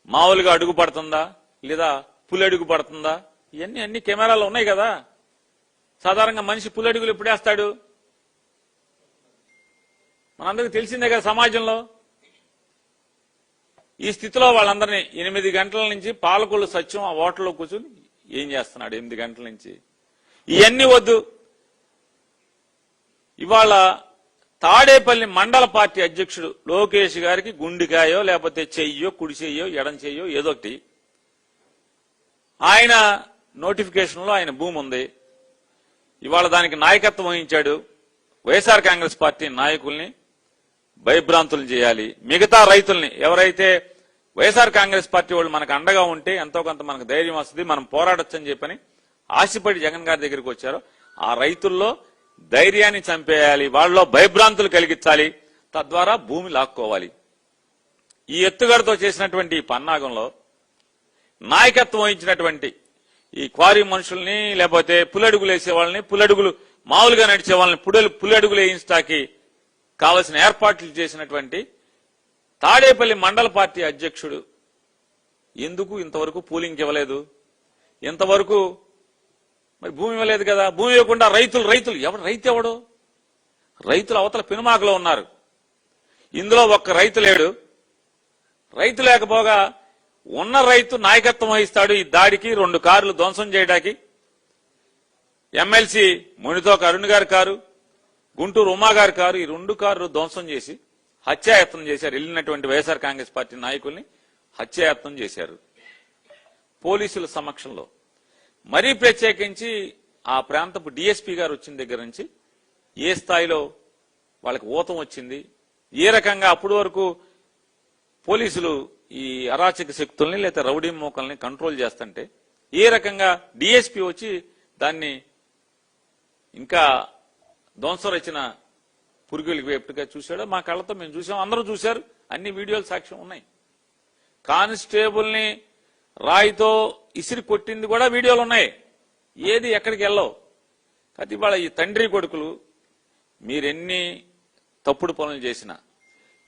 మామూలుగా అడుగు పడుతుందా లేదా పులి అడుగు పడుతుందా? ఇవన్నీ అన్ని కెమెరాలు ఉన్నాయి కదా. సాధారణంగా మనిషి పులి అడుగులు ఎప్పుడేస్తాడు మనందరికీ తెలిసిందే కదా సమాజంలో. ఈ స్థితిలో వాళ్ళందరినీ 8 గంటల నుంచి పాలకొల్లు సత్యం ఆ హోటల్లో కూర్చుని ఏం చేస్తున్నాడు 8 గంటల నుంచి? ఇవన్నీ వద్దు. ఇవాళ తాడేపల్లి మండల పార్టీ అధ్యక్షుడు లోకేష్ గారికి గుండెకాయో లేకపోతే చెయ్యో కుడి చెయ్యో ఎడం చెయ్యో ఏదో ఒకటి, ఆయన నోటిఫికేషన్లో ఆయన భూమి ఉంది. ఇవాళ దానికి నాయకత్వం వహించాడు. వైఎస్ఆర్ కాంగ్రెస్ పార్టీ నాయకుల్ని భయభ్రాంతులు చేయాలి. మిగతా రైతుల్ని ఎవరైతే వైఎస్ఆర్ కాంగ్రెస్ పార్టీ వాళ్ళు మనకు అండగా ఉంటే ఎంతో కొంత మనకు ధైర్యం వస్తుంది, మనం పోరాడొచ్చని చెప్పని ఆశపడి జగన్ గారి దగ్గరికి వచ్చారో ఆ రైతుల్లో ధైర్యాన్ని చంపేయాలి, వాళ్ళలో భయభ్రాంతులు కలిగించాలి, తద్వారా భూమి లాక్కోవాలి. ఈ ఎత్తుగడతో చేసినటువంటి ఈ పన్నాగంలో నాయకత్వం వహించినటువంటి ఈ క్వారీ మనుషుల్ని లేకపోతే పులడుగులు వేసే వాళ్ళని, పులడుగులు మామూలుగా నడిచే వాళ్ళని పులడుగులు వేయించడానికి కావలసిన ఏర్పాట్లు చేసినటువంటి తాడేపల్లి మండల పార్టీ అధ్యక్షుడు ఎందుకు ఇంతవరకు పూలింగ్ ఇవ్వలేదు? ఇంతవరకు మరి భూమి ఇవ్వలేదు కదా. భూమి ఇవ్వకుండా రైతులు ఎవడు రైతు ఎవడు? రైతులు అవతల పెనుమాకలో ఉన్నారు. ఇందులో ఒక్క రైతు లేడు. రైతు లేకపోగా ఉన్న రైతు నాయకత్వం వహిస్తాడు ఈ దాడికి. 2 కార్లు ధ్వంసం చేయడానికి ఎమ్మెల్సీ మునితోక అరుణ్ గారి కారు, గుంటూరు ఉమా గారి కారు, ఈ 2 కార్లు ధ్వంసం చేసి హత్యాయత్నం చేశారు. వెళ్ళినటువంటి వైఎస్ఆర్ కాంగ్రెస్ పార్టీ నాయకుల్ని హత్యాయత్నం చేశారు పోలీసుల సమక్షంలో. మరీ ప్రత్యేకించి ఆ ప్రాంతపు డిఎస్పీ గారు వచ్చిన దగ్గర నుంచి ఏ స్థాయిలో వాళ్ళకి ఊతం వచ్చింది, ఏ రకంగా అప్పటి వరకు పోలీసులు ఈ అరాచక శక్తుల్ని లేదా రౌడీ మోకల్ని కంట్రోల్ చేస్తుంటే ఏ రకంగా డిఎస్పీ వచ్చి దాన్ని ఇంకా ధ్వంసం రచిన పురుగులకి ఎప్పటిగా చూశాడో మా కళ్ళతో మేము చూసాం, అందరూ చూశారు, అన్ని వీడియోలు సాక్ష్యం ఉన్నాయి. కానిస్టేబుల్ని రాయితో ఇసిరి కొట్టింది కూడా వీడియోలు ఉన్నాయి. ఏది ఎక్కడికి వెళ్ళవు. కాబట్టి ఇవాళ ఈ తండ్రి కొడుకులు మీరెన్ని తప్పుడు పనులు చేసినా,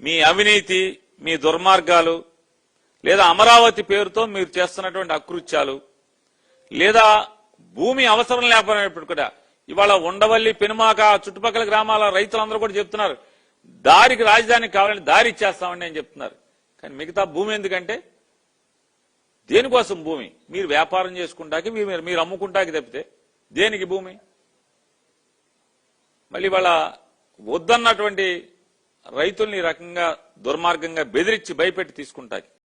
మీ అవినీతి, మీ దుర్మార్గాలు, లేదా అమరావతి పేరుతో మీరు చేస్తున్నటువంటి అకృత్యాలు, లేదా భూమి అవసరం లేకపోయినప్పుడు కూడా ఇవాళ ఉండవల్లి, పెనుమాక, చుట్టుపక్కల గ్రామాల రైతులందరూ కూడా చెప్తున్నారు దారికి రాజధానికి కావాలని దారి ఇచ్చేస్తామని అని చెప్తున్నారు. కానీ మిగతా భూమి ఎందుకంటే దేనికోసం భూమి? మీరు వ్యాపారం చేసుకుంటాకి, మీరు అమ్ముకుంటాకి తప్పితే దేనికి భూమి? మళ్ళీ వాళ్ళ వద్దన్నటువంటి రైతుల్ని రకంగా దుర్మార్గంగా బెదిరించి భయపెట్టి తీసుకుంటాకి